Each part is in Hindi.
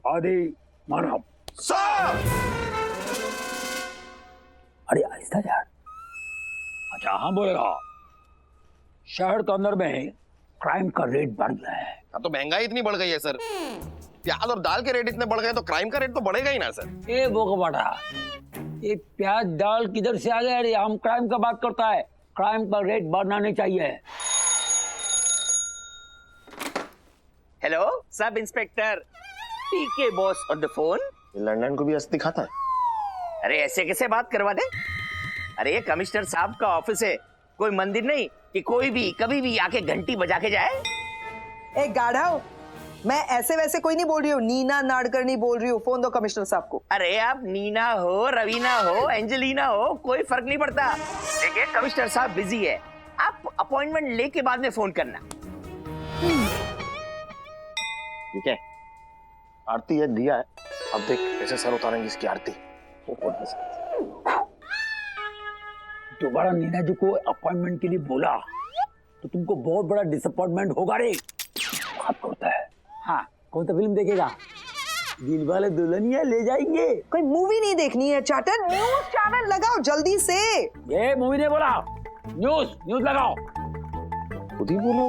आदि मानव। सर! अरे आहिस्ता यार। अच्छा हाँ बोलेगा। शहर के अंदर में क्राइम का रेट बढ़ गया है। हाँ तो महंगाई इतनी बढ़ गई है सर, प्याज और दाल के रेट इतने बढ़ गए तो क्राइम का रेट तो बढ़ेगा ही ना सर। ए बोका बाटा, ये प्याज दाल किधर से आ गया? अरे हम क्राइम का बात करता है, क्राइम का रेट बढ़ना नहीं चाहिए। Hello sub inspector, PK boss on the phone. London को भी ऐसे दिखाता है? अरे ऐसे कैसे बात करवा दे? अरे ये कमिश्नर साहब का ऑफिस है, कोई मंदिर नहीं कि कोई भी कभी भी आके घंटी बजा के जाए। एक गाढ़ा, मैं ऐसे वैसे कोई नहीं बोल रही हूँ, नीना नाडकर नहीं बोल रही हूँ। फोन दो कमिश्नर साहब को। अरे आप नीना हो, रवीना हो, एंजेलिना हो, कोई फर्क नहीं पड़ता। देखिए कमिश्नर साहब बिजी है, आप अपॉइंटमेंट लेके बाद में फोन करना। ठीक है, आरती है दिया है, अब देख कैसे सर उतारेंगे इसकी आरती। दोबारा नीना जी को अपॉइंटमेंट के लिए बोला तो तुमको बहुत बड़ा डिसअपॉइंटमेंट होगा रे। बात करता है। हाँ कौन सा फिल्म देखेगा? दिलवाले दुल्हनिया ले जाएंगे। कोई मूवी नहीं देखनी है चाटर, न्यूज चैनल लगाओ जल्दी से। ये मूवी नहीं बोला, न्यूज लगाओ। खुद ही बोलो,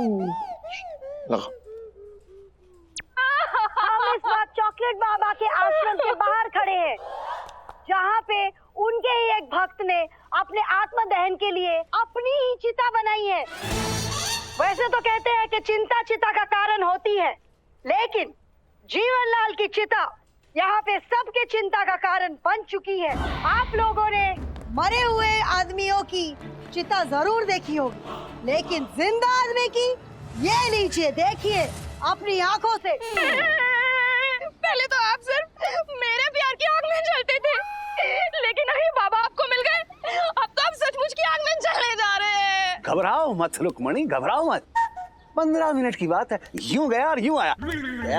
लगाओ। हम इस वक्त चॉकलेट बाबा के आश्रम के बाहर खड़े हैं, जहाँ पे उनके ही एक भक्त ने अपने आत्म दहन के लिए अपनी ही चिता बनाई है। वैसे तो कहते हैं कि चिंता चिता का कारण होती है, लेकिन जीवनलाल की चिता यहाँ पे सबके चिंता का कारण बन चुकी है। आप लोगों ने मरे हुए आदमियों की चिता जरूर देखी होगी, लेकिन जिंदा आदमी की ये लीजिए, देखिए अपनी आंखों से। पहले तो आप सिर्फ मेरे प्यार की आग में जलते थे, लेकिन अभी बाबा आपको मिल गए, अब तो आप सचमुच की आग में जलने जा रहे हैं। घबराओ मत रुक्मणी, घबराओ मत। 15 मिनट की बात है, यूं गया और यूं आया।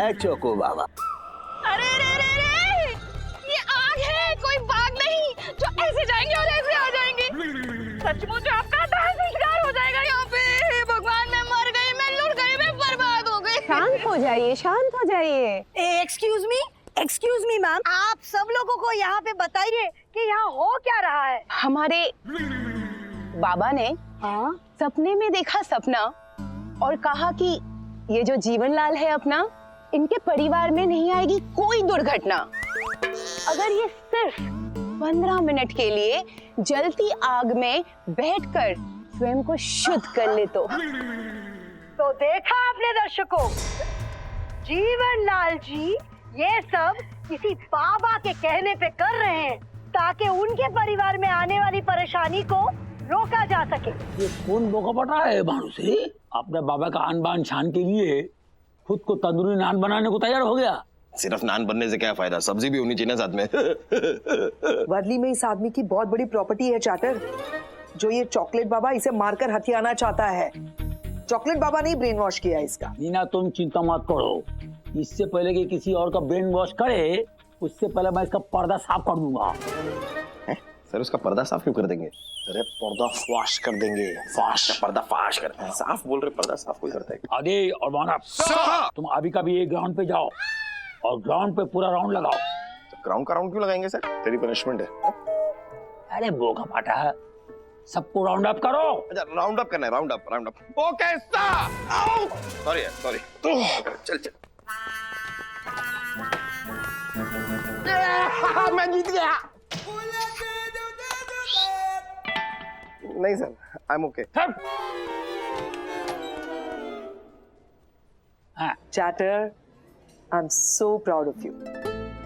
ए चोको बाबा। अरे रे रे रे, ये आग है, कोई बाग नहीं जो ऐसे जाएंगे और ऐसे आ जाएंगे। सचमुच आपका दाह संस्कार हो जाएगा यहाँ पे। भगवान मैं मर गई, मैं लुट गई, मैं बर्बाद हो गई। शांत हो जाइए, शांत हो जाइए। एक्सक्यूज मी मैम, आप सब लोगों को यहाँ पे बताइए कि यहाँ हो क्या रहा है। हमारे बाबा ने सपने में देखा सपना और कहा कि ये जो जीवनलाल है अपना, इनके परिवार में नहीं आएगी कोई दुर्घटना अगर ये सिर्फ 15 मिनट के लिए जलती आग में बैठकर स्वयं को शुद्ध कर ले तो देखा आपने दर्शकों, जीवनलाल जी ये सब किसी बाबा के कहने पे कर रहे हैं ताकि उनके परिवार में आने वाली परेशानी को रोका जा सके। ये कौन बोका बटा है भानु से? अपने बाबा का आन बान शान के लिए खुद को तंदूरी नान बनाने को तैयार हो गया। सिर्फ नान बनने से क्या फायदा, सब्जी भी होनी चाहिए ना साथ में। वर्ली में इस आदमी की बहुत बड़ी प्रॉपर्टी है चाटर, जो ये चॉकलेट बाबा इसे मारकर हथियाना चाहता है। चॉकलेट बाबा ने ब्रेन वॉश किया इसका। नीना तुम चिंता मत करो, इससे पहले कि किसी और का ब्रेन वॉश करे, उससे पहले मैं इसका पर्दा साफ कर दूंगा। सर उसका पर्दा साफ क्यों कर देंगे? अरे पर्दा फाश कर देंगे, फाश पर्दा फाश करते हैं। साफ बोल रहे, पर्दा साफ कोई करता है? आदि और मानव, तुम अभी का भी एक ग्राउंड पे जाओ और ग्राउंड पे पूरा राउंड लगाओ। तो ग्राउंड का राउंड क्यों लगाएंगे सर? तेरी पनिशमेंट है। अरे बोका पाटा, सबको राउंड अप करो। अच्छा राउंड अप करना है, round up. Okay sir. Sorry चल मैं जीत गया। नहीं sir, I am okay. Charter, I am so proud of you.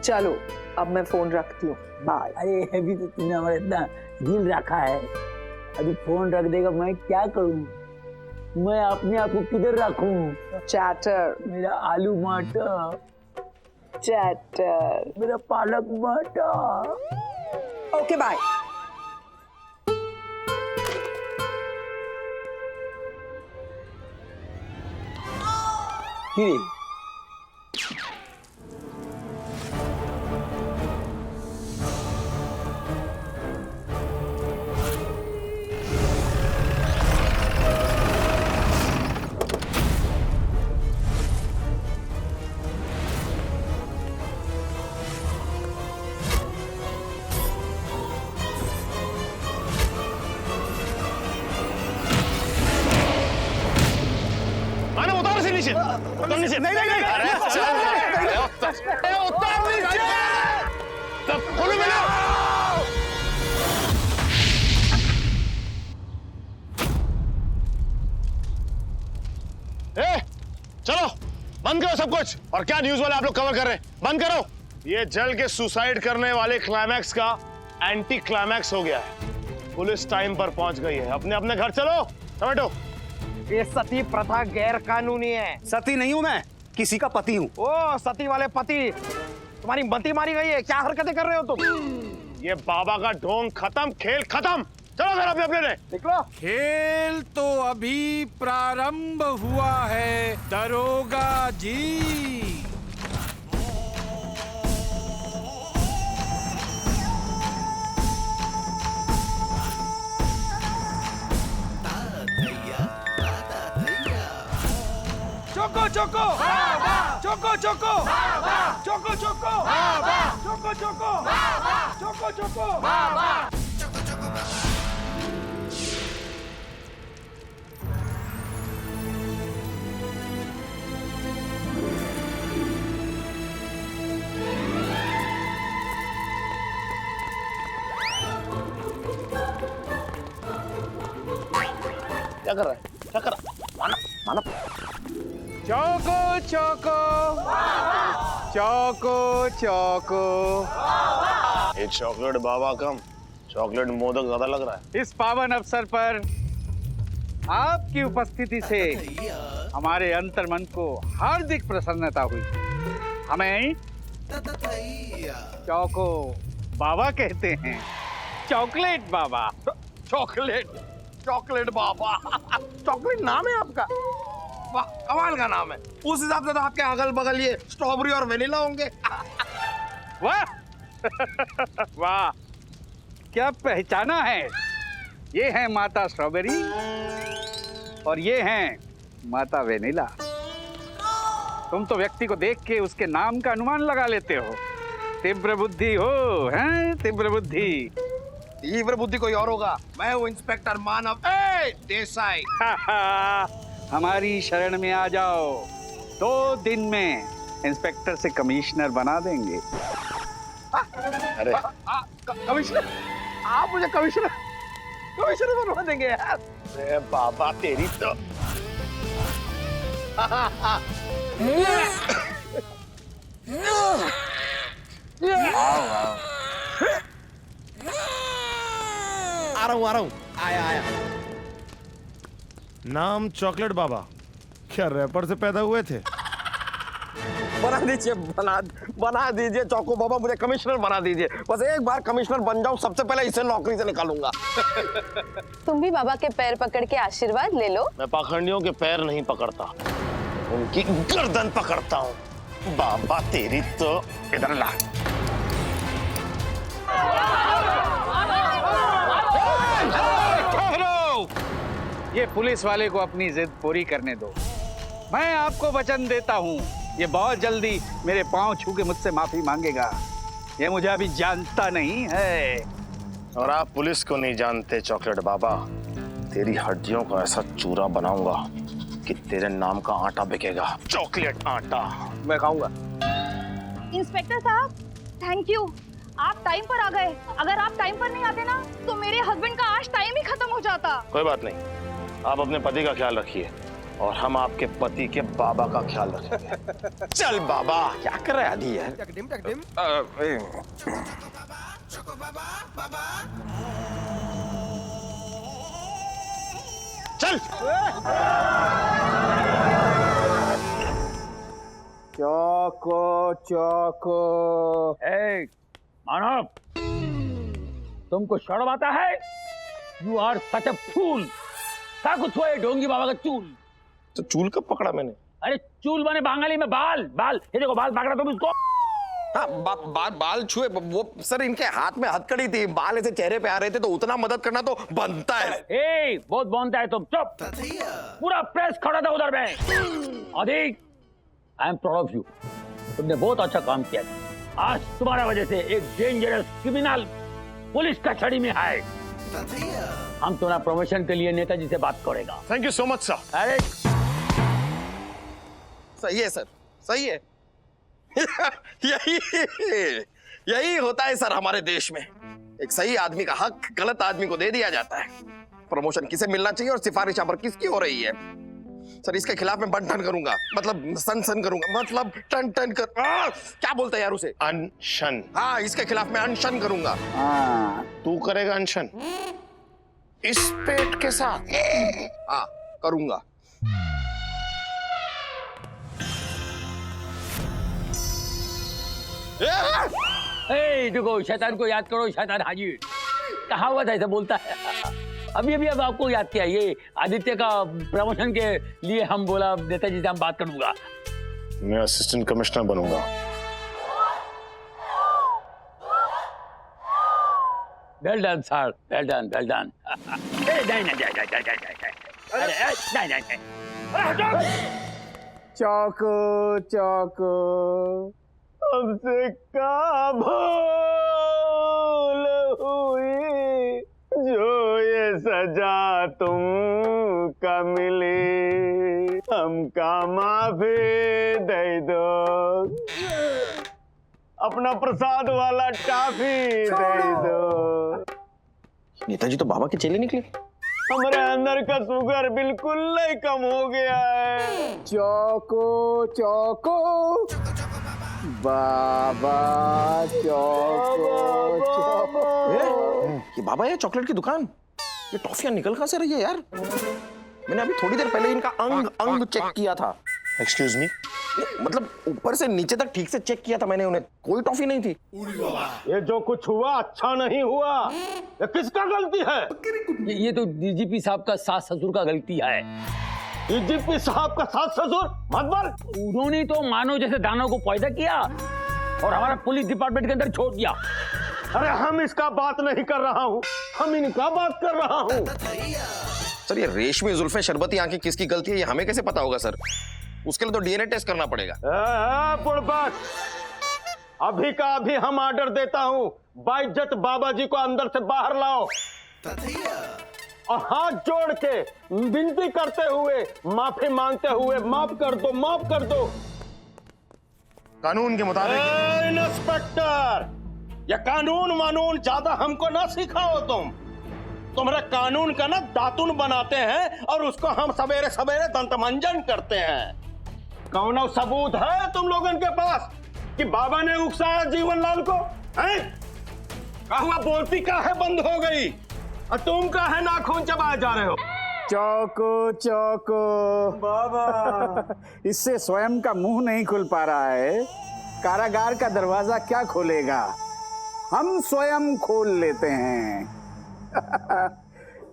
चलो अब मैं फोन रखती हूँ, बाय। अरे अभी तो तूने हमारा इतना दिल रखा है, अभी फोन रख देगा मैं क्या करूँ? मैं अपने आप को किधर रखूँ? चाटर, मेरा आलू मटर, चाटर, मेरा पालक मटर। Okay bye. नीचे उतर नीचे। नहीं नहीं नहीं अरे चल उतर नीचे। तब खोलो मेरा। ए, चलो बंद करो सब कुछ। और क्या न्यूज वाले आप लोग कवर कर रहे हैं? बंद करो। ये जल के सुसाइड करने वाले क्लाइमैक्स का एंटी क्लाइमैक्स हो गया है। पुलिस टाइम पर पहुंच गई है। अपने अपने घर चलो। टमाटो। ये सती प्रथा गैर कानूनी है। सती नहीं हूं मैं, किसी का पति हूं। ओ सती वाले पति, तुम्हारी मती मारी गई है। क्या हरकतें कर रहे हो तुम? ये बाबा का ढोंग खत्म, खेल खत्म। चलो घर अपने अपने ने। निकलो। खेल तो अभी प्रारंभ हुआ है दरोगा जी। चोको चोको चोको चोको चोको चोको चोको चोको चोको चोको। क्या कर रहा है? क्या कर रहा? माना माना। चौको चौको चौको चौको। एक चॉकलेट बाबा कम, चॉकलेट मोदक ज्यादा लग रहा है। इस पावन अवसर पर आपकी उपस्थिति से हमारे अंतर्मन को हार्दिक प्रसन्नता हुई। हमें चौको बाबा कहते हैं, चॉकलेट बाबा। चॉकलेट चॉकलेट बाबा। चॉकलेट नाम है आपका? वाह, कमाल का नाम है। उस हिसाब से तो आपके अगल बगल ये स्ट्रॉबेरी और वेनिला होंगे। वाह वाह, क्या पहचाना है। ये है माता स्ट्रॉबेरी और ये हैं माता वेनिला। तुम तो व्यक्ति को देख के उसके नाम का अनुमान लगा लेते हो। तीव्र बुद्धि हो, हैं? तीव्र बुद्धि। तीव्र बुद्धि कोई और होगा। मैं हूँ इंस्पेक्टर मानव देसाई। हमारी शरण में आ जाओ, 2 दिन में इंस्पेक्टर से कमिश्नर बना देंगे। अरे कमिश्नर? आप मुझे कमिश्नर बनवा देंगे यार? अरे बाबा तेरी तो। आ रहा हूँ। आया। नाम चॉकलेट बाबा, क्या रैपर से पैदा हुए थे? बना दीजिए चौको बाबा, मुझे कमिश्नर बना दीजिए। बस एक बार कमिश्नर बन जाऊं, सबसे पहले इसे नौकरी से निकालूंगा। तुम भी बाबा के पैर पकड़ के आशीर्वाद ले लो। मैं पाखंडियों के पैर नहीं पकड़ता, उनकी गर्दन पकड़ता हूँ। बाबा तेरी तो। इधर ला। ये पुलिस वाले को अपनी जिद पूरी करने दो। मैं आपको वचन देता हूँ, ये बहुत जल्दी मेरे पांव छू के मुझसे माफी मांगेगा। ये मुझे अभी जानता नहीं है। और आप पुलिस को नहीं जानते चॉकलेट बाबा। तेरी हड्डियों को ऐसा चूरा बनाऊंगा कि तेरे नाम का आटा बिकेगा। चॉकलेट आटा। मैं खाऊंगा। इंस्पेक्टर साहब, थैंक यू। आप टाइम पर आ गए। अगर आप टाइम पर नहीं आते ना तो मेरे हस्बैंड का आज टाइम ही खत्म हो जाता। कोई बात नहीं, आप अपने पति का ख्याल रखिए और हम आपके पति के बाबा का ख्याल रखेंगे। चल बाबा। क्या कर रहा है आदि है? चल। चौको चौको। मानव, तुमको शर्म आता है? यू आर सच अ फूल। क्या कुछ हुआ ये ढोंगी बाबा का चूल? तो चूल कब पकड़ा मैंने? अरे चूल बने बंगाली में बाल। ये देखो बाल पकड़ा तुम इसको। हाँ, बाल छुए वो सर, इनके हाथ में हथकड़ी थी, बाल ऐसे चेहरे पे आ रहे थे, तो उतना मदद करना तो बनता है। बहुत बनता है। तुम चुप। पूरा प्रेस खड़ा था उधर में। अधिक I am proud of you. तुमने बहुत अच्छा काम किया। आज तुम्हारा वजह से एक डेंजरस क्रिमिनल पुलिस कस्टडी में है। हम तुम्हारा प्रमोशन के लिए नेताजी से बात करेगा। Thank you so much sir. अरे सही है सर, सही है। यही यही होता है सर हमारे देश में। एक सही आदमी का हक गलत आदमी को दे दिया जाता है। प्रमोशन किसे मिलना चाहिए और सिफारिश पर किसकी हो रही है। सर इसके खिलाफ मैं बन ठन करूंगा, मतलब सन सन करूंगा, मतलब टन टन कर क्या बोलते हैं यार उसे? अनशन। हाँ, इसके खिलाफ मैं अनशन करूंगा। तू करेगा अनशन इस पेट के साथ? हाँ करूंगा। देखो शैतान को याद करो, शैतान हाजिर। कहावत ऐसा बोलता है। अभी अब आपको याद किया, ये आदित्य का प्रमोशन के लिए हम बोला नेताजी से हम बात करूंगा। मैं असिस्टेंट कमिश्नर बनूंगा। Well done sir, well done, well done. चौको चौको हमसे का भूल हुई, जो ये सजा तुमका मिली, हमका माफी दे दो, अपना प्रसाद वाला टाफी दे दो। नेताजी तो बाबा के चेले निकले। हमारे अंदर का शुगर बिल्कुल नहीं कम हो गया है। चौको चौको बाबा, चौको चौको। ये बाबा है चॉकलेट की दुकान। ये टॉफियां निकल कहां से रही है यार? मैंने अभी थोड़ी देर पहले इनका अंग अंग चेक किया था। Excuse me? मतलब ऊपर से नीचे तक ठीक से चेक किया था मैंने, उन्हें कोई टॉफी नहीं थी। ये जो कुछ हुआ अच्छा नहीं हुआ, ये किसका गलती है? ये तो डीजीपी साहब का सास ससुर का गलती है। डीजीपी साहब का सास ससुर मतलब? उन्होंने तो मानव जैसे दानव को पैदा किया और हमारा पुलिस डिपार्टमेंट के अंदर छोड़ दिया। अरे हम इसका बात नहीं कर रहा हूँ, हम इनका बात कर रहा हूँ। सर ये रेशमी जुल्फे शरबती आंखें किसकी गलती है ये हमें कैसे पता होगा सर? उसके लिए तो डीएनए टेस्ट करना पड़ेगा। पुड़बक, अभी का अभी हम ऑर्डर देता हूँ, बाइज्जत बाबा जी को अंदर से बाहर लाओ और हाथ जोड़ के विनती करते हुए, माफी मांगते हुए, माफ कर दो, माफ कर दो। कानून के मुताबिक। इंस्पेक्टर, ये कानून वानून ज्यादा हमको ना सिखाओ तुम। तुम्हारे कानून का ना दातुन बनाते हैं और उसको हम सवेरे सवेरे दंतमंजन करते हैं। कौन सबूत है तुम लोगों के पास कि बाबा ने उकसाया जीवनलाल को? हैं? कहा बोलती का है बंद हो गई और तुम का है नाखून चबाए जा रहे हो? चौको चौको बाबा, इससे स्वयं का मुंह नहीं खुल पा रहा है। कारागार का दरवाजा क्या खोलेगा, हम स्वयं खोल लेते हैं।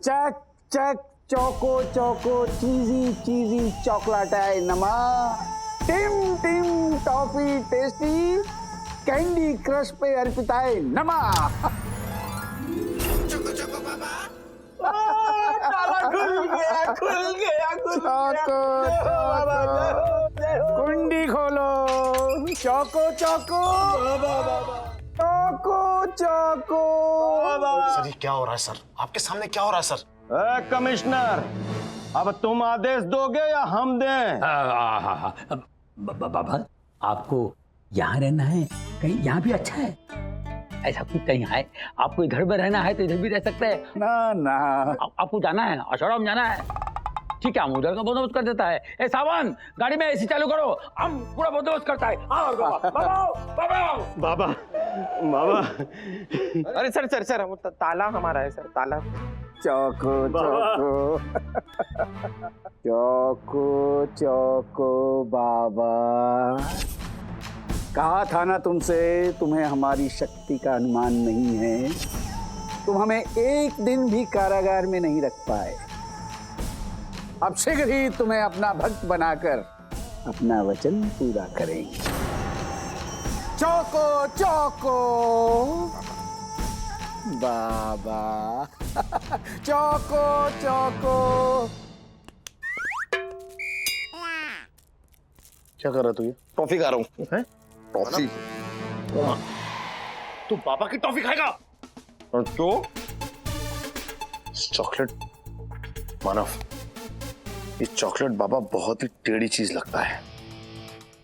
चक चक चौको चौको, चीजी चीजी चॉकलेट है नमा, tim tim toffee tasty, candy crush पे अर्पिता है नमा। खुल गया चौको कुंडी खोलो, चौको चौको चौको चौको। सर ये क्या हो रहा है सर? आपके सामने क्या हो रहा है सर? कमिश्नर, अब तुम आदेश दोगे या हम दें? बाबा आपको यहाँ रहना है, कहीं यहाँ भी अच्छा है। ऐसा कुछ कहीं है, आपको इधर में रहना है तो इधर भी रह सकते हैं। ना ना, आपको जाना है, आसाराम जाना है, ठीक है, हम उधर का बंदोबस्त कर देता है। ए सावन, गाड़ी में एसी चालू करो, हम पूरा बंदोबस्त करता है। बाबा बाबा। अरे सर सर सर, वो ताला हमारा है सर, ताला। चौको चौको चौको चौको बाबा, कहा था ना तुमसे, तुम्हें हमारी शक्ति का अनुमान नहीं है। तुम हमें एक दिन भी कारागार में नहीं रख पाए। अब शीघ्र ही तुम्हें अपना भक्त बनाकर अपना वचन पूरा करेंगे। चौको चौको बाबा, चौको चौको। क्या कर रहा तू? ये टॉफी खा रहा हूँ। हैं? टॉफी? तू बाबा की टॉफी खाएगा? और तो चॉकलेट मानव, ये चॉकलेट बाबा बहुत ही टेढ़ी चीज लगता है।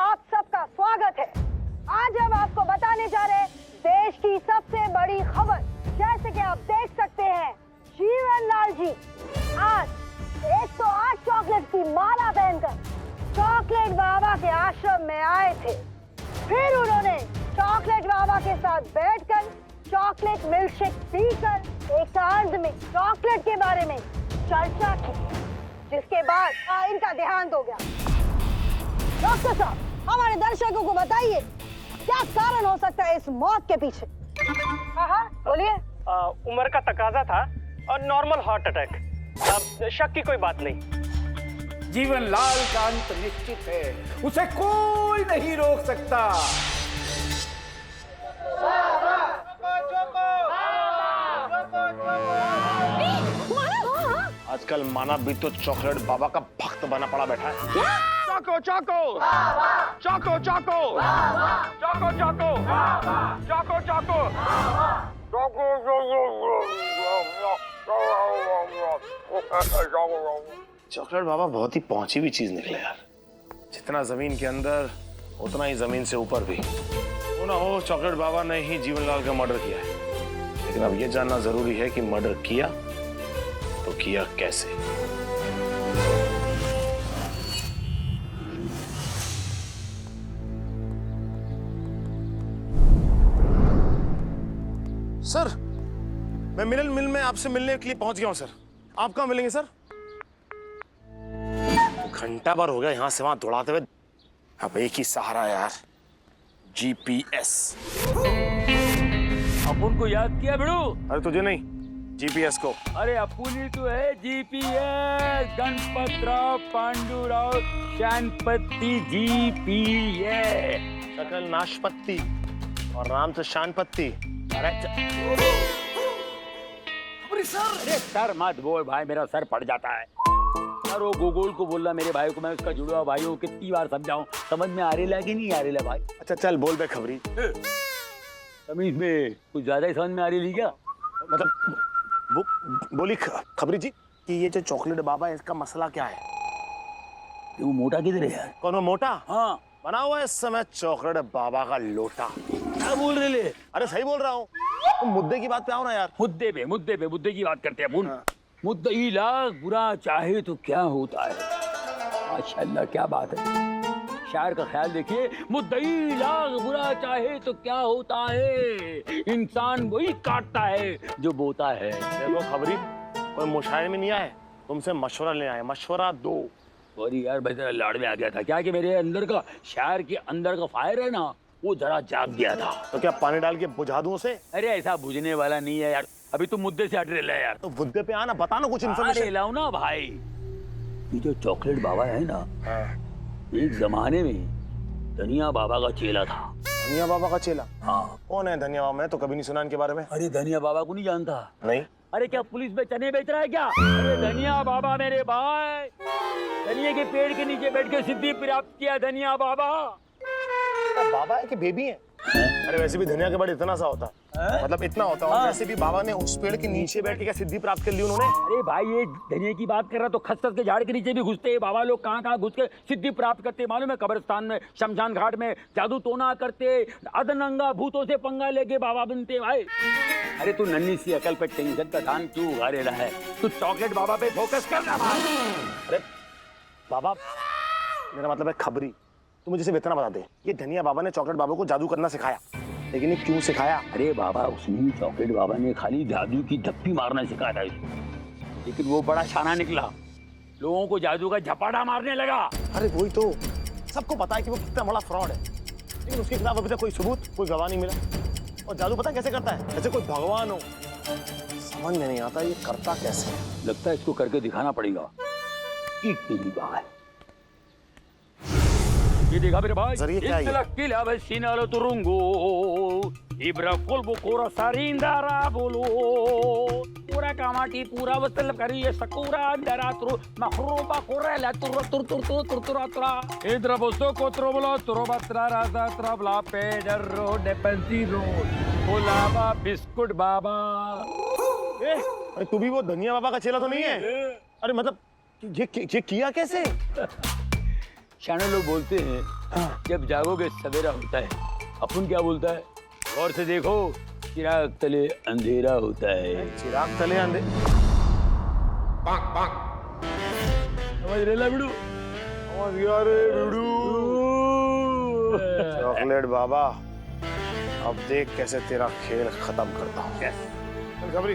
आप सबका स्वागत है। आज हम आपको बताने जा रहे हैं देश की सबसे बड़ी खबर। जैसे कि आप देख सकते हैं, जीवन लाल जी आज 108 चॉकलेट की माला पहनकर चॉकलेट बाबा के आश्रम में आए थे। फिर उन्होंने चॉकलेट बाबा के साथ बैठकर चॉकलेट मिल्क शेक पीकर एकांत में चॉकलेट के बारे में चर्चा की, जिसके बाद इनका देहांत हो गया। डॉक्टर साहब, हमारे दर्शकों को बताइए क्या कारण हो सकता है इस मौत के पीछे? हाँ, बोलिए। उम्र का तकाजा था और नॉर्मल हार्ट अटैक। अब शक की कोई बात नहीं। जीवन लाल का अंत निश्चित है, उसे कोई नहीं रोक सकता। आजकल माना भी तो चॉकलेट बाबा का भक्त बना पड़ा बैठा है। चाको चाको चाको चाको चाको चाको चाको चाको चॉकलेट बाबा बहुत ही पहुंची हुई चीज निकले यार। जितना जमीन के अंदर उतना ही जमीन से ऊपर भी। वो ना हो चॉकलेट बाबा ने ही जीवनलाल का मर्डर किया है, लेकिन अब ये जानना जरूरी है कि मर्डर किया तो किया कैसे। सर, मैं मिलन मिल में आपसे मिलने के लिए पहुंच गया हूं सर। आप कहाँ मिलेंगे सर? घंटा भर हो गया यहाँ से वहां दौड़ाते हुए। अब एक ही सहारा यार, जीपीएस। अपन को याद किया बिड़ू? अरे तुझे नहीं, जीपीएस को। अरे अपुनी तो है जीपीएस, गणपत राव पांडुराव शानपत्ती जीपीएस। सकल नाशपत्ती और नाम तो शानपत्ती। अरे सर मत बोल भाई, मेरा सर फट जाता है। यार वो गोगोल को बोल रहा मेरे भाई को, मैं उसका जुड़वा भाई हूँ, कितनी बार समझाऊं, समझ में आ रही कि नहीं आ रही भाई? अच्छा चल बोल बे खबरी। तमीज में कुछ ज्यादा ही समझ में आ रही थी क्या? मतलब वो बोली खबरी जी कि ये जो चॉकलेट बाबा है इसका मसला क्या है? वो मोटा किधर है यार? कौन वो मोटा? हाँ, बना हुआ है इस समय चॉकलेट बाबा का लोटा। क्या बोल रहे ले? अरे सही बोल रहा हूँ। तो मुद्दे की बात पे आओ ना यार। मुद्दे पे की बात करते हैं अपन। मुद्दई लाख बुरा चाहे तो क्या होता है। माशाल्लाह क्या बात है, शायर का ख्याल देखिए। मुद्दई लाख बुरा चाहे तो क्या होता है, इंसान वही काटता है जो बोता है। देखो खबरी, कोई मुशायरे में नहीं आए, तुमसे मशवरा लेने आए। मशवरा दो। सॉरी यार, मैं जरा लाड़ में आ गया था। क्या कि मेरे अंदर का शायर के अंदर का फायर है ना, वो जरा जाग गया था। तो क्या पानी डाल के बुझा दूं उसे? अरे ऐसा बुझने वाला नहीं है यार, अभी तुम मुद्दे से हट रहे यार। तो मुद्दे पे आना, बता ना कुछ इन्फॉर्मेशन। लाओ ना भाई। ये जो चॉकलेट बाबा है ना, एक जमाने में धनिया बाबा का चेला था। धनिया बाबा का चेला? हाँ। कौन है धनिया बाबा? मैं तो कभी नहीं सुना इनके बारे में। अरे धनिया बाबा को नहीं जानता? नहीं। अरे क्या पुलिस में चने बेच रहा है क्या? अरे धनिया बाबा मेरे भाई, धनिया के पेड़ के नीचे बैठ के सिद्धि प्राप्त किया धनिया बाबा। बाबा है कि बेबी है? अरे वैसे भी धनिया के बड़े इतना सा होता है, मतलब इतना होता है। वैसे भी बाबा ने उस पेड़ के नीचे बैठ के क्या सिद्धि प्राप्त कर ली उन्होंने? अरे भाई ये धनिया की बात कर रहा तो खसखस के झाड़ के नीचे भी घुसते हैं बाबा लोग। कहाँ घुस के सिद्धि प्राप्त करते मालूम है? कब्रिस्तान में, शमशान घाट में जादू टोना करते, अदनंगा भूतों से पंगा लेके बाबा बनते भाई। अरे तू नन्ही सी अकल पे टेंशन का धान क्यों उगा रहा है? तू चॉकलेट बाबा पे फोकस करना भाई। अरे बाबा, मेरा मतलब है खबरी, तू मुझे सिर्फ इतना बता दे, ये धनिया बाबा ने चॉकलेट बाबा को जादू करना सिखाया, लेकिन ये क्यों सिखाया? अरे बाबा, उसने चॉकलेट बाबा ने खाली जादू की धप्पी मारना सिखाया था इसको, लेकिन वो बड़ा शाना निकला, लोगों को जादू का झपाटा मारने लगा। अरे वही तो, सबको पता है कि वो कितना बड़ा फ्रॉड है, लेकिन उसके खिलाफ अभी तक कोई सबूत, कोई गवाह नहीं मिला। और जादू पता कैसे करता है? जैसे कोई भगवान हो। समझ में नहीं आता ये करता कैसे। लगता है इसको करके दिखाना पड़ेगा। एक मिनट बाहर, ये देखा मेरे भाई, किला वसीनालो तुरुंगो इब्रा कोल्बो कोरा सारिंदारा बोलो पूरा कामाटी पूरा वसल करिए सकूरा अंदरात्रो मखरूबा कोरेला तुर तुर तुर तुर तुर तुरात्रा इधर बोसो कोत्रो बोलो तुरोबात्रा राजा त्रबला पेडर रोड डेपेंसी रोड कोलाबा बिस्कुट बाबा। अरे तू भी वो धनिया बाबा का चेला तो नहीं है? अरे मतलब ये किया कैसे? शाने लोग बोलते हैं जब जागोगे सवेरा होता है। अपन क्या बोलता है? गौर से देखो, चिराग तले अंधेरा होता है। चिराग तले अंधे समझ रहे बिड़ू? समझ गया रे बिड़ू। चॉकलेट बाबा, अब देख कैसे तेरा खेल खत्म करता हूँ। चल खबरी,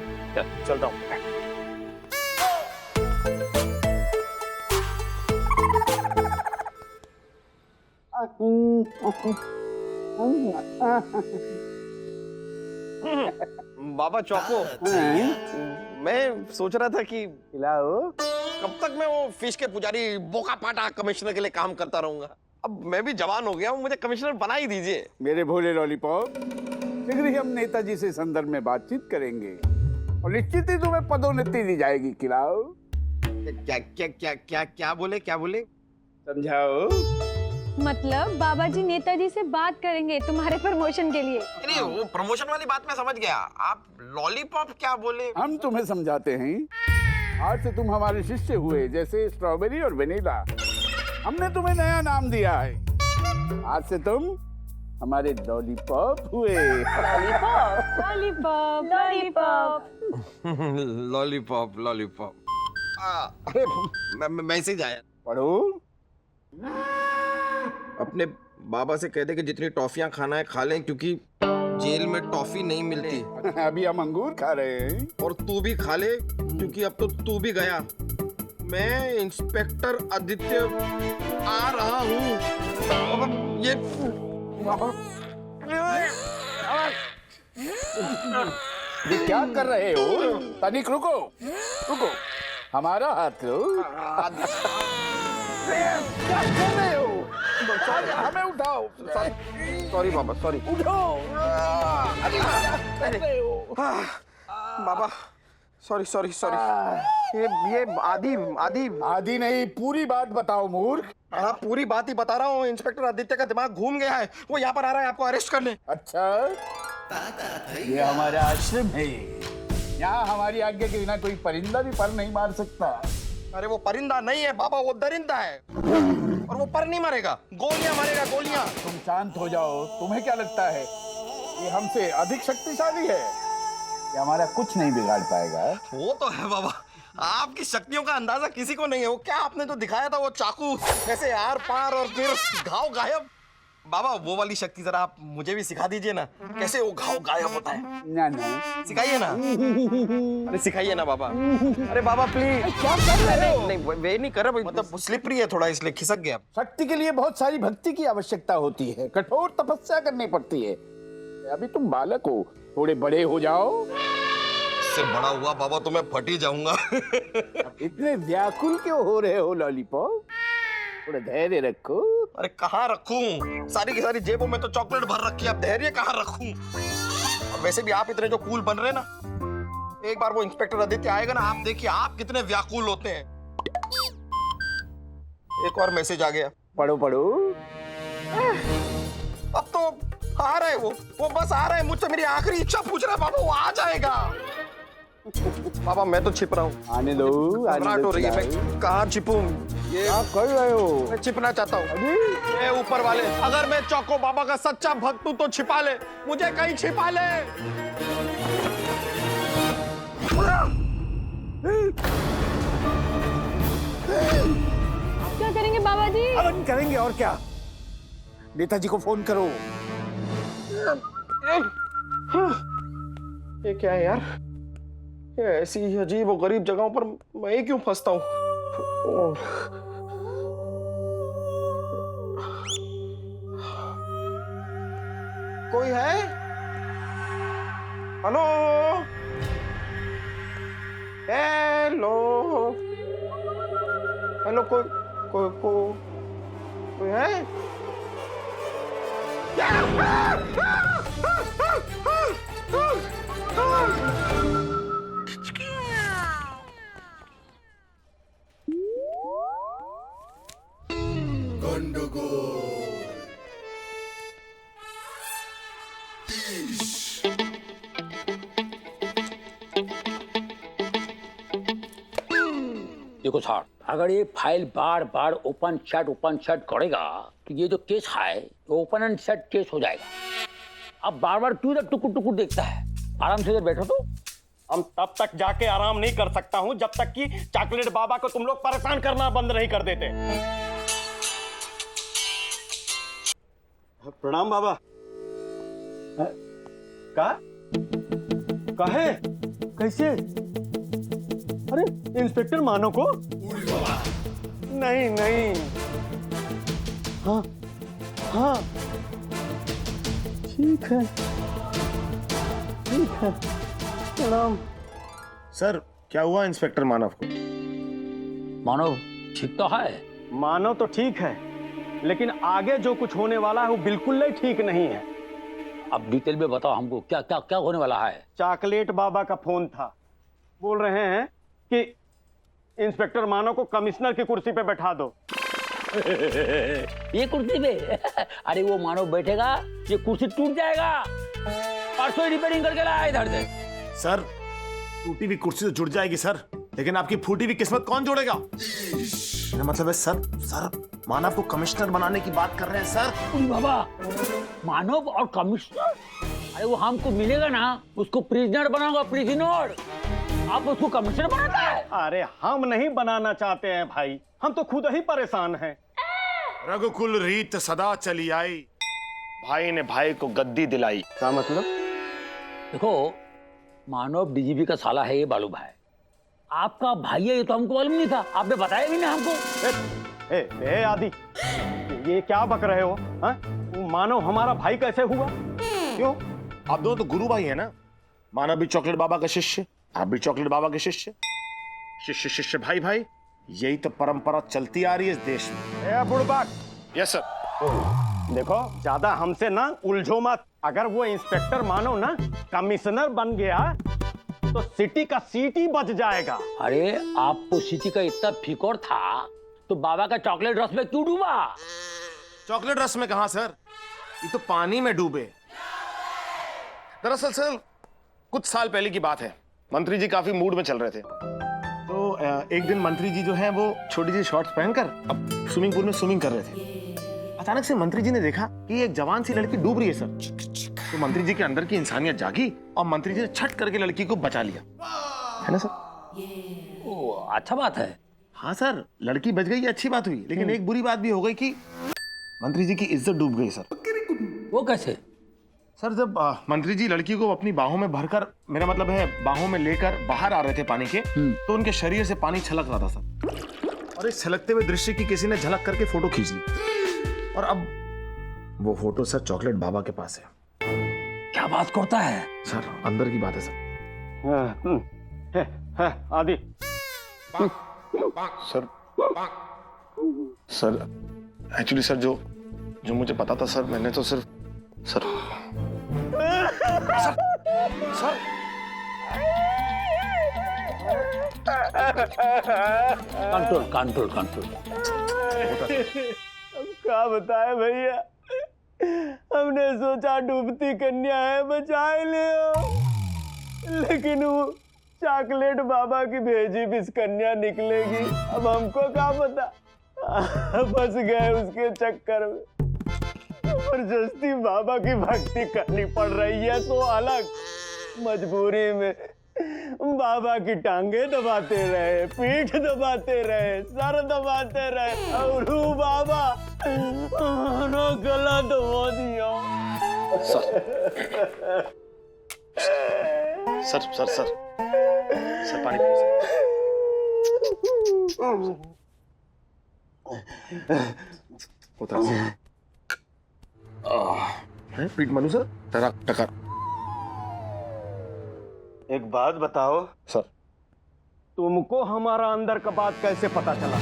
चलता हूँ। बाबा चौको, मैं सोच रहा था कि खिलाओ। कब तक मैं वो फिश के पुजारी बोका पाटा कमिश्नर के लिए काम करता रहूंगा। अब मैं भी जवान हो गया हूँ, मुझे कमिश्नर बना ही दीजिए। मेरे भोले लॉलीपॉप, शीघ्र ही हम नेताजी से संदर्भ में बातचीत करेंगे और निश्चित ही तुम्हें पदोन्नति दी जाएगी। खिलाओ। क्या क्या क्या क्या क्या बोले, क्या बोले? समझाओ। मतलब बाबा जी नेताजी से बात करेंगे तुम्हारे प्रमोशन के लिए। नहीं, वो प्रमोशन वाली बात मैं समझ गया। आप लॉलीपॉप क्या बोले? हम तुम्हें समझाते हैं। आज से तुम हमारे शिष्य हुए, जैसे स्ट्रॉबेरी और वेनिला। हमने तुम्हें नया नाम दिया है। आज से तुम हमारे लॉलीपॉप हुए। Lollipop lollipop lollipop lollipop lollipop. अरे मैसेज आया, पढ़ो। अपने बाबा से कह दे कि जितनी टॉफियां खाना है खा लें, क्योंकि जेल में टॉफी नहीं मिलती। अभी हम अंगूर खा रहे हैं। और तू भी खा ले, क्योंकि अब तो तू भी गया। मैं इंस्पेक्टर आदित्य आ रहा हूँ। ये क्या कर रहे हो? तनिक रुको, रुको। हमारा हाथ लो। क्या कर रहे हो? हमें उठाओ। सॉरी बाबा, सॉरी। उठो। अरे क्या कर रहे हो? बाबा सॉरी सॉरी सॉरी। ये आदि नहीं, पूरी बात बताओ मूर्ख। हाँ, पूरी बात ही बता रहा हूँ। इंस्पेक्टर आदित्य का दिमाग घूम गया है, वो यहाँ पर आ रहा है आपको अरेस्ट करने। अच्छा, ये हमारा आश्रम है। यहाँ हमारी आज्ञा के बिना कोई परिंदा भी पर नहीं मार सकता। अरे वो परिंदा नहीं है बाबा, वो दरिंदा है। और वो पर नहीं मारेगा, गोलियां मारेगा, गोलियां। तुम शांत हो जाओ। तुम्हें क्या लगता है ये हमसे अधिक शक्तिशाली है? ये हमारा कुछ नहीं बिगाड़ पाएगा। वो तो है बाबा, आपकी शक्तियों का अंदाजा किसी को नहीं है। वो क्या आपने तो दिखाया था, वो चाकू ऐसे आर पार और फिर घाव गायब। बाबा वो वाली शक्ति जरा आप मुझे भी सिखा दीजिए ना, कैसे वो घाव गायब होता है। ना ना, सिखाइए ना। अरे सिखाइए ना बाबा। अरे बाबा प्लीज। क्या कर रहे हो? नहीं वे नहीं कर रहा, मतलब स्लिपरी है थोड़ा, इसलिए खिसक गया। शक्ति के लिए बहुत सारी भक्ति की आवश्यकता होती है, कठोर तपस्या करनी पड़ती है। अभी तुम बालक हो, थोड़े बड़े हो जाओ। इससे बड़ा हुआ बाबा तो मैं फट ही जाऊंगा। इतने व्याकुल क्यों हो रहे हो लॉलीपॉप? थोड़ा धैर्य रखो। अरे कहाँ रखूं? सारी की सारी जेबों में तो चॉकलेट भर रखी है, अब धैर्य कहाँ रखूं? और वैसे भी आप इतने जो कूल बन रहे हैं ना, एक बार वो इंस्पेक्टर आदित्य आएगा ना, आप देखिए आप कितने व्याकुल होते हैं। एक और मैसेज आ गया, पढ़ो पढ़ो। अब तो आ रहा है वो बस आ रहा है। मुझसे मेरी आखिरी इच्छा पूछ रहा है बाबा, वो आ जाएगा। बाबा मैं तो छिप रहा हूँ। आने दो, घबराहट हो रही है, मैं कहाँ छिपूं? ये आप कर रहे हो? मैं छिपना चाहता हूँ। ये ऊपर वाले, अगर मैं चौको बाबा का सच्चा भक्त हूँ तो छिपा ले, मुझे कहीं छिपा ले। क्या करेंगे बाबा जी? हवन करेंगे और क्या। नेताजी को फोन करो। ये क्या है यार, ये ऐसी अजीब और गरीब जगहों पर मैं ही क्यों फंसता हूँ? कोई है? हेलो हेलो हेलो, कोई है? देखो सर, अगर ये फाइल बार बार ओपन शट करेगा तो ये जो केस है वो ओपन एंड शट केस हो जाएगा। अब बार बार क्यों इधर टुकुर टुकुर देखता है? आराम से इधर बैठो तो। हम तब तक जाके आराम नहीं कर सकता हूँ जब तक कि चॉकलेट बाबा को तुम लोग परेशान करना बंद नहीं कर देते। प्रणाम बाबा। का है? कैसे? अरे इंस्पेक्टर मानो को? नहीं नहीं। हाँ हाँ ठीक है ठीक है। प्रणाम। सर क्या हुआ इंस्पेक्टर मानव को? मानव ठीक तो है? मानो तो ठीक है, लेकिन आगे जो कुछ होने वाला है वो बिल्कुल ही ठीक नहीं है। अब डिटेल में बताओ हमको, क्या क्या क्या होने वाला है? चॉकलेट बाबा का फोन था, बोल रहे हैं कि इंस्पेक्टर मानो को कमिश्नर की कुर्सी पे बैठा दो। ये कुर्सी पे? अरे वो मानव बैठेगा ये कुर्सी टूट जाएगा। परसों रिपेयरिंग करके लाया इधर से। सर टूटी हुई कुर्सी तो जुड़ जाएगी सर, लेकिन आपकी फूटी हुई किस्मत कौन जोड़ेगा? मेरा मतलब है सर मानव को कमिश्नर बनाने की बात कर रहे हैं सर। बाबा मानव और कमिश्नर? अरे वो हमको मिलेगा ना, उसको प्रिजनर बनाऊंगा, प्रिजनर। आप उसको कमिश्नर बनाता है? अरे हम नहीं बनाना चाहते हैं भाई, हम तो खुद ही परेशान हैं। रघुकुल रीत सदा चली आई, भाई ने भाई को गद्दी दिलाई। क्या मतलब? देखो मानव डीजीपी का साला है, ये मालूम है। आपका भाई है ये तो हमको मालूम नहीं था, आपने बताया भी नहीं हमको। ए आदि, ये क्या बक रहे हो? मानव हमारा भाई कैसे हुआ? क्यों? आप दोनों तो गुरु भाई है ना। मानव भी चॉकलेट बाबा का शिष्य, आप भी चॉकलेट बाबा के शिष्य। शिष्य शिष्य भाई भाई, यही तो परंपरा चलती आ रही है इस देश में। बुड़बाक। Yes sir. देखो ज्यादा हमसे ना उलझो मत। अगर वो इंस्पेक्टर मानो ना कमिश्नर बन गया तो सिटी का सीटी बच जाएगा। अरे आपको सिटी का इतना फिक्र था तो बाबा का चॉकलेट रस में क्यों डूबा? चॉकलेट रस में कहां सर, ये तो पानी में डूबे। दरअसल सर कुछ साल पहले की बात है, मंत्री जी काफी मूड में चल रहे थे। तो एक दिन मंत्री जी जो हैं वो छोटी सी शॉर्ट्स पहनकर अब स्विमिंग पूल में स्विमिंग कर रहे थे। अचानक से मंत्री जी ने देखा कि एक जवान सी लड़की डूब रही है सर। तो मंत्री जी के अंदर की इंसानियत जागी और मंत्री जी ने छट करके लड़की को बचा लिया, है ना सर? ओ अच्छा बात है। हाँ सर, लड़की बच गई, अच्छी बात हुई, लेकिन एक बुरी बात भी हो गई कि मंत्री जी की इज्जत डूब गई सर। वो कैसे? सर जब मंत्री जी लड़की को अपनी बाहों में भरकर, मेरा मतलब है बाहों में लेकर बाहर आ रहे थे पानी के, तो उनके शरीर से पानी छलक रहा था सर। और इस छलकते हुए दृश्य की किसी ने झलक करके फोटो खींच ली, और अब वो फोटो सर चॉकलेट बाबा के पास है। क्या बात करता है सर? अंदर की बात है सर। आदि सर एक्चुअली सर जो मुझे पता था सर, मैंने तो सिर्फ सर कंट्रोल। क्या बताए भैया, हमने सोचा डूबती कन्या है बचा ले, लेकिन वो चॉकलेट बाबा की भेजी बिस कन्या निकलेगी। अब हमको क्या पता, फंस गए उसके चक्कर में। जबरदस्ती बाबा की भक्ति करनी पड़ रही है तो अलग, मजबूरी में बाबा की टांगे दबाते रहे, पीठ दबाते रहे, सर दबाते रहे, और बाबा गला दबा दिया। सर पानी पीजिए सर। पीठ मनु सर, टकर। एक बात बताओ सर। तुमको हमारा अंदर का बात कैसे पता चला?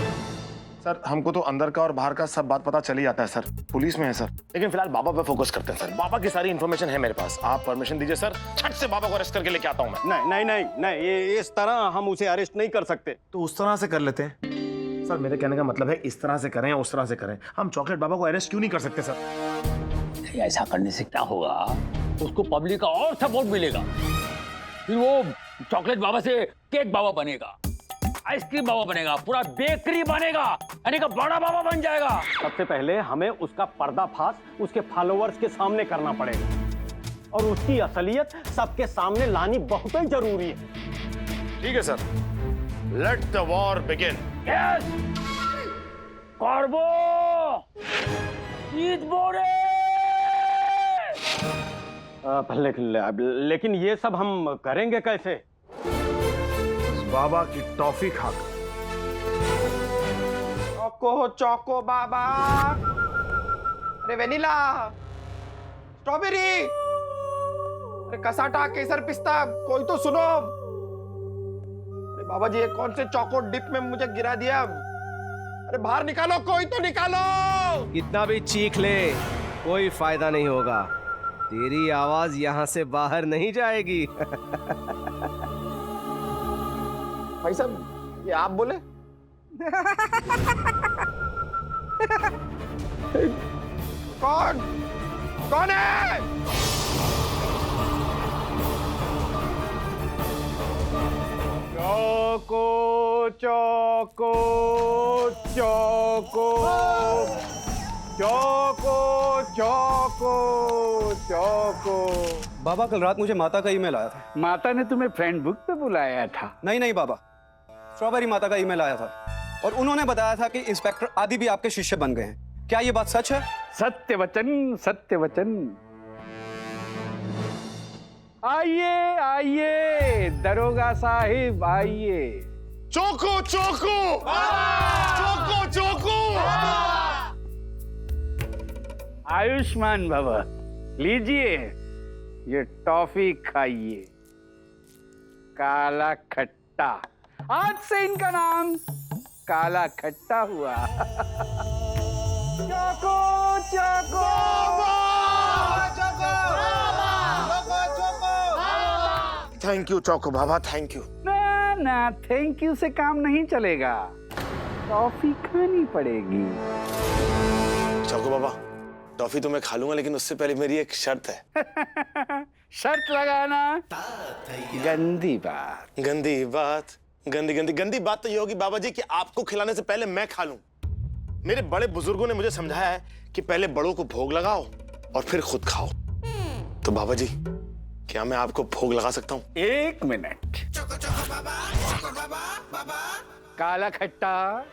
सर हमको तो अंदर का और बाहर का सब बात पता चली जाता है सर, पुलिस में है सर। लेकिन फिलहाल बाबा पे फोकस करते हैं सर, बाबा की सारी इन्फॉर्मेशन है मेरे पास। आप परमिशन दीजिए सर, छट से बाबा को अरेस्ट करके लेके आता हूं मैं। नहीं, ये इस तरह हम उसे अरेस्ट नहीं कर सकते। तो उस तरह से कर लेते हैं सर। मेरे कहने का मतलब है इस तरह से करें या उस तरह से करें, हम चॉकलेट बाबा को अरेस्ट क्यों नहीं कर सकते सर? ऐसा करने से क्या होगा, उसको पब्लिक का और सपोर्ट मिलेगा, फिर वो चॉकलेट बाबा से केक बाबा बनेगा। आइसक्रीम बाबा बनेगा, पूरा बेकरी बनेगा, यानी कि बड़ा बाबा बन जाएगा। सबसे पहले हमें उसका पर्दाफाश उसके फॉलोअर्स के सामने करना पड़ेगा और उसकी असलियत सबके सामने लानी बहुत ही जरूरी है। ठीक है sir, let the war begin. Yes कार्बो ईद बोरे। लेकिन ये सब हम करेंगे कैसे? बाबा की टॉफी खाकर। चोको चोको बाबा, अरे वेनिला, स्ट्रॉबेरी, अरे कसाटा, केसर, पिस्ता, कोई तो सुनो। अरे बाबा जी, ये कौन से चोको डिप में मुझे गिरा दिया? अरे बाहर निकालो, कोई तो निकालो। कितना भी चीख ले कोई फायदा नहीं होगा, तेरी आवाज यहाँ से बाहर नहीं जाएगी। भाई साहब, ये आप बोले? कौन कौन है? चोको चोको चोको चोको चोको चोको। बाबा कल रात मुझे माता का ईमेल आया था। माता ने तुम्हें फ्रेंड बुक पे बुलाया था? नहीं नहीं बाबा, स्ट्रॉबेरी माता का ईमेल आया था और उन्होंने बताया था कि इंस्पेक्टर आदि भी आपके शिष्य बन गए हैं। क्या ये बात सच है? सत्य वचन, सत्य वचन। आइए आइए दरोगा साहिब, आइए। चोको चोको चोको चोको। आयुष्मान भव, लीजिए ये टॉफी खाइए। काला खट्टा, आज से इनका नाम काला खट्टा हुआ। Choco choco thank you choco Baba, thank you. ना ना, थैंक यू से काम नहीं चलेगा, टॉफी खानी पड़ेगी। चोको बाबा, टॉफी तो मैं खा लूंगा, लेकिन उससे पहले मेरी एक शर्त है। शर्त लगाना गंदी बात। गंदी बात, गंदी गंदी गंदी बात तो ये होगी बाबा जी कि आपको खिलाने से पहले मैं खा लूं। मेरे बड़े बुजुर्गों ने मुझे समझाया है कि पहले बड़ों को भोग लगाओ और फिर खुद खाओ। तो बाबा जी, क्या मैं आपको भोग लगा सकता हूँ? एक मिनट। काला खट्टा,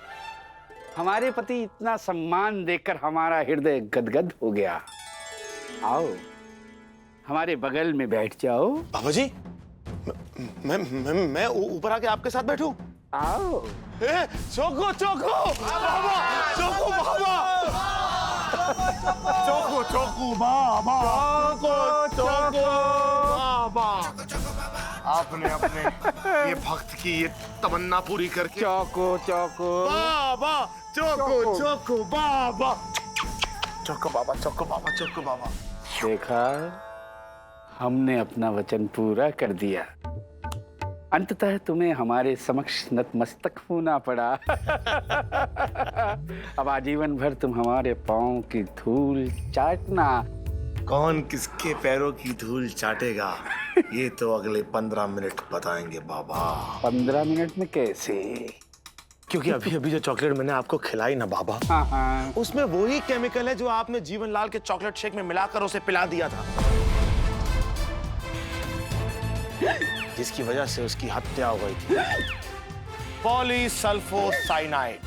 हमारे पति इतना सम्मान देकर हमारा हृदय गदगद हो गया। आओ हमारे बगल में बैठ जाओ। बाबा जी, मैं ऊपर आके आपके साथ बैठूं? आओ। चोको चोको बाबा, चोको बाबा, चोको चोको बाबा, चोको चोको बाबा। आपने अपने ये भक्त की ये तमन्ना पूरी करके। चोको चोको बाबा, चोको चोको बाबा, चोको बाबा, चोको बाबा, चोको बाबा। देखा, हमने अपना वचन पूरा कर दिया। अंततः तुम्हें हमारे समक्ष नतमस्तक होना पड़ा। अब आजीवन भर तुम हमारे पांव की धूल चाटना। कौन किसके पैरों की धूल चाटेगा, ये तो अगले 15 मिनट बताएंगे बाबा। 15 मिनट में कैसे? क्योंकि अभी अभी जो चॉकलेट मैंने आपको खिलाई ना बाबा, उसमें वही केमिकल है जो आपने जीवनलाल के चॉकलेट शेक में मिलाकर उसे पिला दिया था, जिसकी वजह से उसकी हत्या हो गई थी। पॉलीसल्फोसाइनाइड।